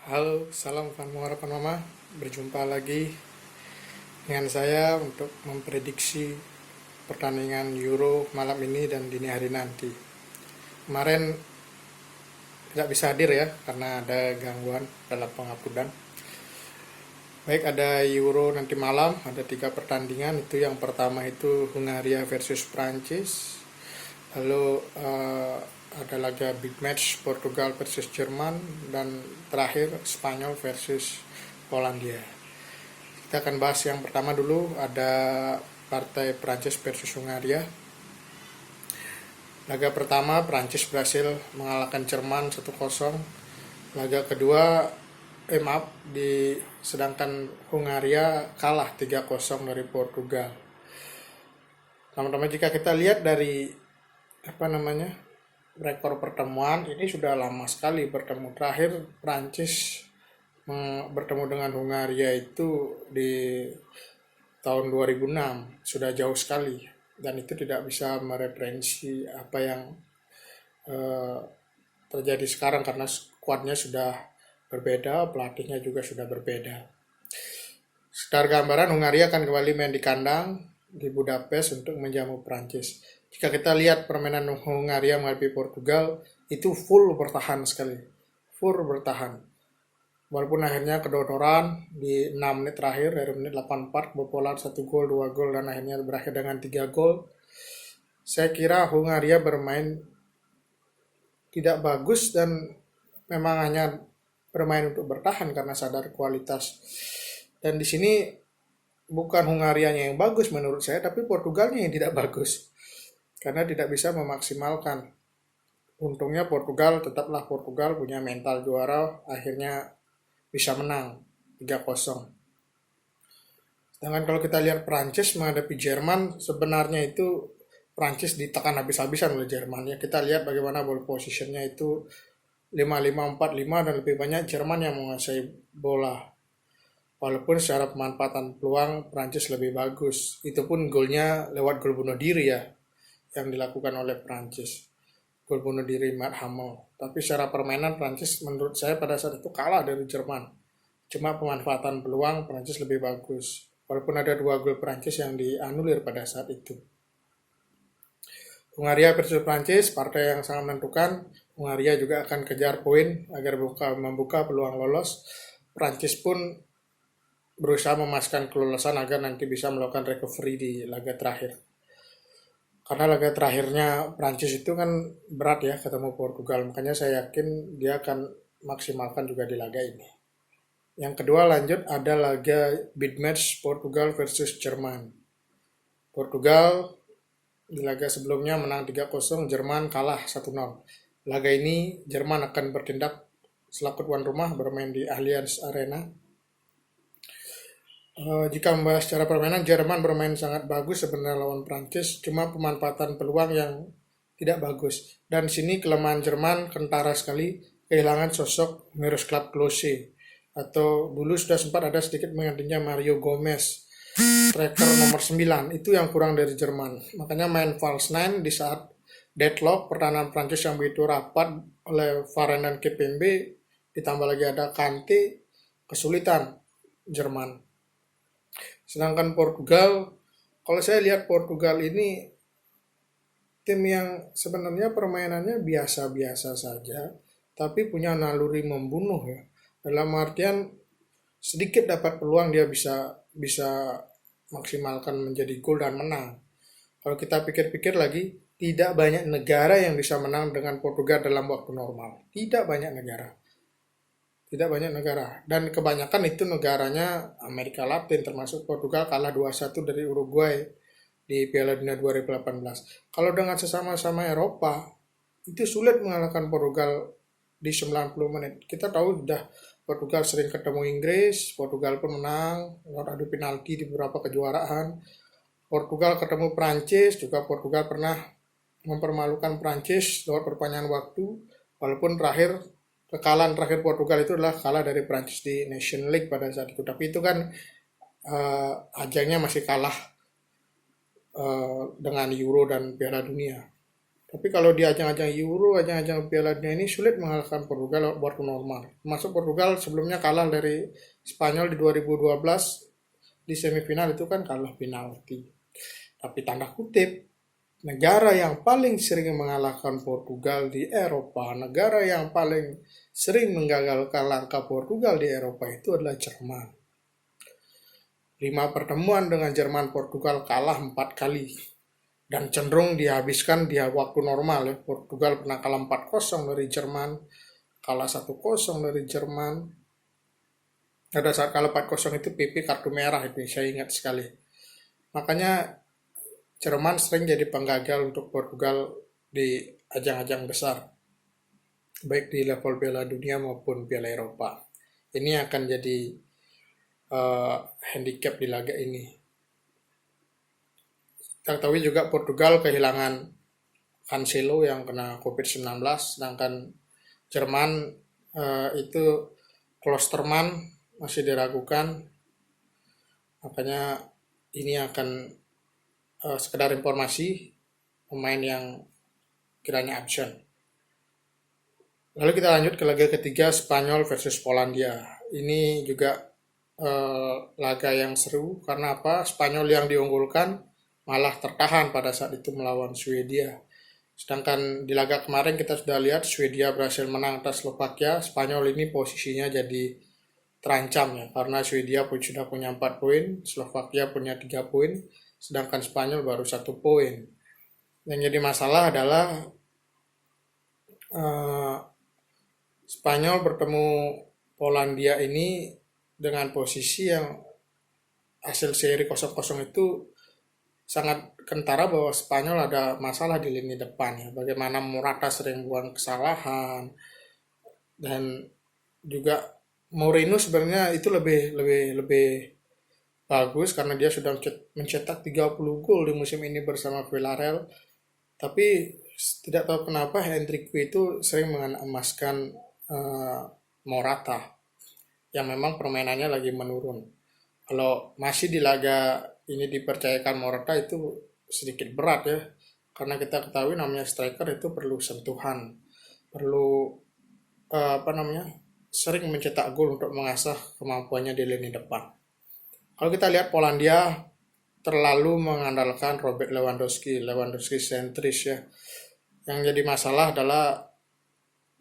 Halo, salam Fan Harapan Mama. Berjumpa lagi dengan saya untuk memprediksi pertandingan Euro malam ini dan dini hari nanti. Kemarin tidak bisa hadir ya karena ada gangguan dalam penguploadan. Baik, ada Euro nanti malam, ada 3 pertandingan. Itu yang pertama itu Hungaria versus Prancis. Lalu ada laga big match Portugal versus Jerman, dan terakhir Spanyol versus Polandia. Kita akan bahas yang pertama dulu, ada partai Prancis versus Hungaria. Laga pertama Prancis berhasil mengalahkan Jerman 1-0. Laga kedua sedangkan Hungaria kalah 3-0 dari Portugal. Teman-teman, jika kita lihat dari rekor pertemuan ini sudah lama sekali bertemu. Terakhir Prancis bertemu dengan Hungaria itu di tahun 2006, sudah jauh sekali, dan itu tidak bisa mereferensi apa yang terjadi sekarang karena skuadnya sudah berbeda, pelatihnya juga sudah berbeda. Secara gambaran, Hungaria akan kembali main di kandang di Budapest untuk menjamu Prancis. Jika kita lihat permainan Hungaria menghadapi Portugal, itu full bertahan sekali. Full bertahan. Walaupun akhirnya kedodoran di 6 menit terakhir, dari menit 84, kebobolan 1 gol, 2 gol, dan akhirnya berakhir dengan 3 gol. Saya kira Hungaria bermain tidak bagus dan memang hanya bermain untuk bertahan karena sadar kualitas. Dan di sini bukan Hungarianya yang bagus menurut saya, tapi Portugalnya yang tidak bagus karena tidak bisa memaksimalkan. Untungnya tetaplah Portugal punya mental juara, akhirnya bisa menang 3-0. Sedangkan kalau kita lihat Prancis menghadapi Jerman, sebenarnya itu Prancis ditekan habis-habisan oleh Jerman. Ya, kita lihat bagaimana ball positionnya itu 5-5-4-5, dan lebih banyak Jerman yang menguasai bola. Walaupun secara pemanfaatan peluang Prancis lebih bagus. Itu pun golnya lewat gol bunuh diri ya, yang dilakukan oleh Prancis. Gol bunuh diri Matt Hummel. Tapi secara permainan Prancis menurut saya pada saat itu kalah dari Jerman. Cuma pemanfaatan peluang Prancis lebih bagus. Walaupun ada 2 gol Prancis yang dianulir pada saat itu. Hungaria versus Prancis, partai yang sangat menentukan. Hungaria juga akan kejar poin agar membuka peluang lolos. Prancis pun berusaha memastikan kelolosan agar nanti bisa melakukan recovery di laga terakhir. Karena laga terakhirnya Prancis itu kan berat ya, ketemu Portugal. Makanya saya yakin dia akan maksimalkan juga di laga ini. Yang kedua lanjut ada laga big match Portugal versus Jerman. Portugal di laga sebelumnya menang 3-0, Jerman kalah 1-0. Laga ini Jerman akan bertindak selaku tuan rumah, bermain di Allianz Arena. Jika membahas secara permainan, Jerman bermain sangat bagus sebenarnya lawan Prancis, cuma pemanfaatan peluang yang tidak bagus. Dan sini kelemahan Jerman kentara sekali, kehilangan sosok Miroslav Klose, atau dulu sudah sempat ada sedikit menggantinya Mario Gomez, striker nomor 9. Itu yang kurang dari Jerman. Makanya main false nine di saat deadlock pertahanan Prancis yang begitu rapat oleh Varane dan Kimpembe, ditambah lagi ada Kante, kesulitan Jerman. Sedangkan Portugal, kalau saya lihat Portugal ini tim yang sebenarnya permainannya biasa-biasa saja, tapi punya naluri membunuh ya. Dalam artian sedikit dapat peluang dia bisa maksimalkan menjadi gol dan menang. Kalau kita pikir-pikir lagi, tidak banyak negara yang bisa menang dengan Portugal dalam waktu normal. Tidak banyak negara. Dan kebanyakan itu negaranya Amerika Latin, termasuk Portugal kalah 2-1 dari Uruguay di Piala Dunia 2018. Kalau dengan sesama-sama Eropa, itu sulit mengalahkan Portugal di 90 menit. Kita tahu sudah Portugal sering ketemu Inggris, Portugal pun menang lewat adu penalti di beberapa kejuaraan. Portugal ketemu Prancis, juga Portugal pernah mempermalukan Prancis lewat perpanjangan waktu, walaupun kekalahan terakhir Portugal itu adalah kalah dari Prancis di Nation League pada saat itu. Tapi itu kan ajangnya masih kalah dengan Euro dan Piala Dunia. Tapi kalau di ajang-ajang Euro, ajang-ajang Piala Dunia ini sulit mengalahkan Portugal lewat waktu normal. Masuk Portugal sebelumnya kalah dari Spanyol di 2012 di semifinal itu kan kalah penalti. Tapi tanda kutip, negara yang paling sering mengalahkan Portugal di Eropa, negara yang paling sering menggagalkan langkah Portugal di Eropa itu adalah Jerman. 5 pertemuan dengan Jerman Portugal kalah 4 kali dan cenderung dihabiskan di waktu normal ya. Portugal pernah kalah 4-0 dari Jerman, kalah 1-0 dari Jerman. Pada saat kalah 4-0 itu PP kartu merah itu saya ingat sekali. Makanya Jerman sering jadi penggagal untuk Portugal di ajang-ajang besar, baik di level Piala Dunia maupun Piala Eropa. Ini akan jadi handicap di laga ini. Kita ketahui juga Portugal kehilangan Cancelo yang kena COVID-19, sedangkan Jerman itu Klosterman masih diragukan. Makanya ini akan sekedar informasi pemain yang kiranya absen. Lalu kita lanjut ke laga ketiga, Spanyol versus Polandia. Ini juga laga yang seru karena apa? Spanyol yang diunggulkan malah tertahan pada saat itu melawan Swedia. Sedangkan di laga kemarin kita sudah lihat Swedia berhasil menang atas Slovakia. Spanyol ini posisinya jadi terancam ya, karena Swedia pun sudah punya 4 poin, Slovakia punya 3 poin, sedangkan Spanyol baru 1 poin. Yang jadi masalah adalah Spanyol bertemu Polandia ini dengan posisi yang hasil seri 0-0 itu sangat kentara bahwa Spanyol ada masalah di lini depan ya. Bagaimana Morata sering buang kesalahan, dan juga Mourinho sebenarnya itu lebih bagus karena dia sudah mencetak 30 gol di musim ini bersama Villarreal. Tapi tidak tahu kenapa Hendrik itu sering mengemaskan Morata yang memang permainannya lagi menurun. Kalau masih di laga ini dipercayakan Morata itu sedikit berat ya, karena kita ketahui namanya striker itu perlu sentuhan, perlu sering mencetak gol untuk mengasah kemampuannya di lini depan. Kalau kita lihat Polandia terlalu mengandalkan Robert Lewandowski sentris ya. Yang jadi masalah adalah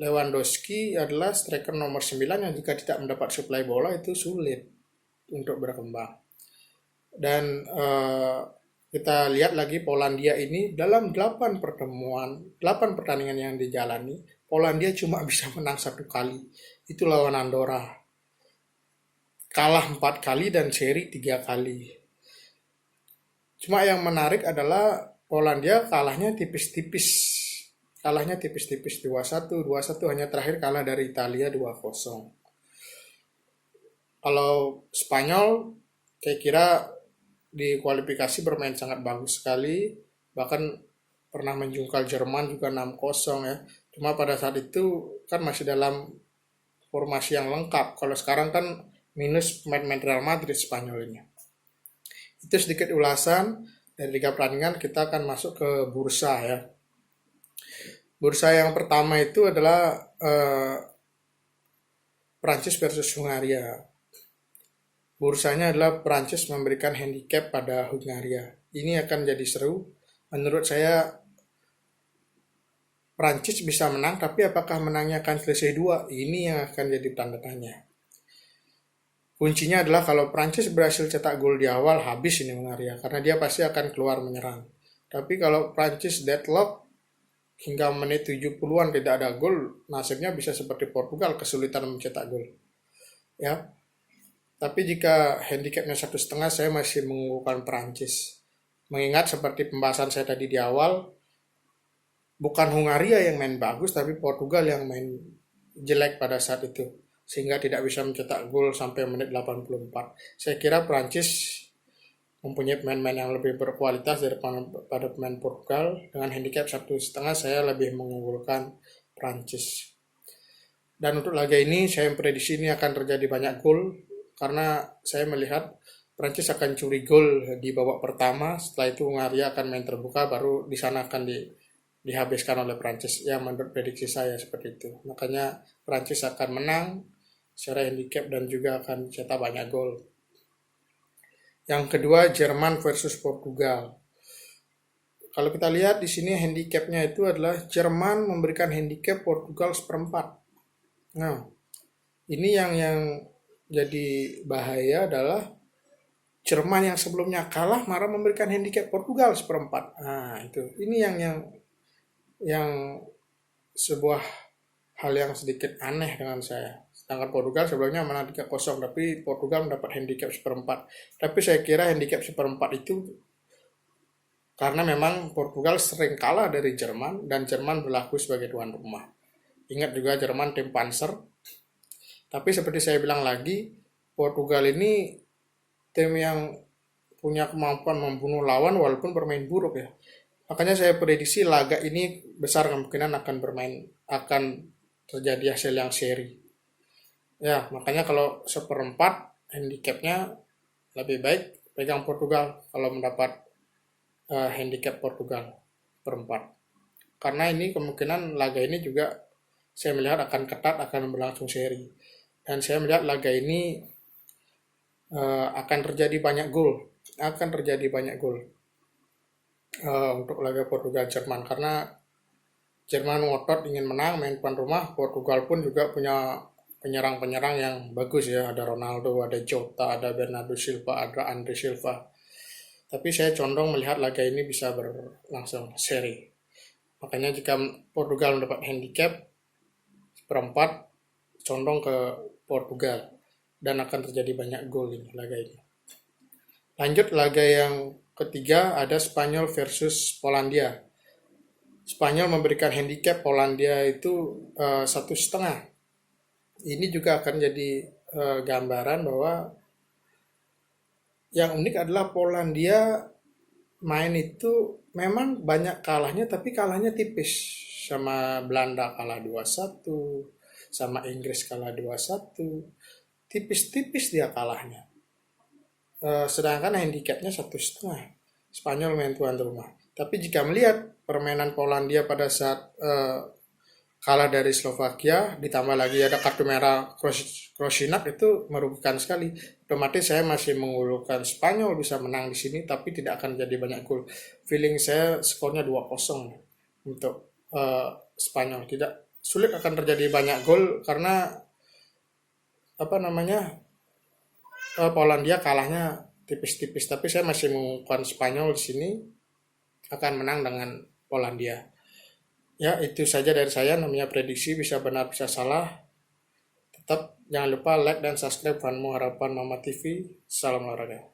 Lewandowski adalah striker nomor 9 yang jika tidak mendapat suplai bola itu sulit untuk berkembang. Dan kita lihat lagi Polandia ini dalam 8 pertandingan yang dijalani, Polandia cuma bisa menang 1 kali. Itu lawan Andorra. Kalah 4 kali dan seri 3 kali. Cuma yang menarik adalah Polandia kalahnya tipis-tipis 2-1 hanya terakhir kalah dari Italia 2-0. Kalau Spanyol saya kira di kualifikasi bermain sangat bagus sekali, bahkan pernah menjungkal Jerman juga 6-0 ya. Cuma pada saat itu kan masih dalam formasi yang lengkap. Kalau sekarang kan minus pemain Real Madrid Spanyol ini. Itu sedikit ulasan dari 3 pertandingan. Kita akan masuk ke bursa ya. Bursa yang pertama itu adalah Prancis versus Hungaria. Bursanya adalah Prancis memberikan handicap pada Hungaria. Ini akan jadi seru. Menurut saya Prancis bisa menang, tapi apakah menangnya akan selesai 2? Ini yang akan jadi tanda tanya. Kuncinya adalah kalau Prancis berhasil cetak gol di awal, habis ini Hungaria, karena dia pasti akan keluar menyerang. Tapi kalau Prancis deadlock hingga menit 70-an tidak ada gol, nasibnya bisa seperti Portugal, kesulitan mencetak gol. Ya. Tapi jika handicapnya 1,5, saya masih mengunggulkan Prancis. Mengingat seperti pembahasan saya tadi di awal, bukan Hungaria yang main bagus, tapi Portugal yang main jelek pada saat itu. Sehingga tidak bisa mencetak gol sampai menit 84. Saya kira Prancis mempunyai pemain-pemain yang lebih berkualitas daripada pemain Portugal. Dengan handicap 1,5, saya lebih mengunggulkan Prancis. Dan untuk laga ini, saya memprediksi ini akan terjadi banyak gol. Karena saya melihat Prancis akan curi gol di babak pertama, setelah itu Hungaria akan main terbuka, baru di sana akan dihabiskan oleh Prancis. Ya menurut prediksi saya seperti itu. Makanya Prancis akan menang secara handicap dan juga akan cetak banyak gol. Yang kedua, Jerman versus Portugal. Kalau kita lihat di sini handicapnya itu adalah Jerman memberikan handicap Portugal seperempat. Nah, ini yang jadi bahaya adalah Jerman yang sebelumnya kalah malah memberikan handicap Portugal seperempat. Nah, itu. Ini yang sebuah hal yang sedikit aneh dengan saya. Sedangkan Portugal sebelumnya menang 3-0, tapi Portugal mendapat handicap seperempat. Tapi saya kira handicap seperempat itu karena memang Portugal sering kalah dari Jerman dan Jerman berlaku sebagai tuan rumah. Ingat juga Jerman tim Panzer. Tapi seperti saya bilang lagi, Portugal ini tim yang punya kemampuan membunuh lawan walaupun bermain buruk ya. Makanya saya prediksi laga ini besar kemungkinan akan terjadi hasil yang seri. Ya, makanya kalau seperempat handicapnya lebih baik pegang Portugal kalau mendapat handicap Portugal perempat. Karena ini kemungkinan laga ini juga saya melihat akan ketat, akan berlangsung seri. Dan saya melihat laga ini akan terjadi banyak gol. Untuk laga Portugal Jerman karena Jerman ngotot ingin menang main tuan rumah. Portugal pun juga punya penyerang-penyerang yang bagus ya, ada Ronaldo, ada Jota, ada Bernardo Silva, ada Andre Silva. Tapi saya condong melihat laga ini bisa berlangsung seri. Makanya jika Portugal mendapat handicap seperempat, condong ke Portugal dan akan terjadi banyak gol ini laga ini. Lanjut laga yang ketiga ada Spanyol versus Polandia. Spanyol memberikan handicap Polandia itu 1,5. Ini juga akan jadi gambaran bahwa yang unik adalah Polandia main itu memang banyak kalahnya, tapi kalahnya tipis. Sama Belanda kalah 2-1, sama Inggris kalah 2-1. Tipis-tipis dia kalahnya. Sedangkan handicapnya 1,5. Spanyol main tuan rumah. Tapi jika melihat permainan Polandia pada saat kalah dari Slovakia, ditambah lagi ada kartu merah Krosinak, itu merugikan sekali. Otomatis saya masih mengulurkan Spanyol bisa menang di sini, tapi tidak akan jadi banyak gol. Feeling saya skornya 2-0 untuk Spanyol. Tidak sulit akan terjadi banyak gol karena Polandia kalahnya tipis-tipis. Tapi saya masih mengulurkan Spanyol di sini akan menang dengan Polandia. Ya, itu saja dari saya. Namanya prediksi, bisa benar bisa salah. Tetap jangan lupa like dan subscribe Fanmu Harapan Mama TV. Salam olahraga.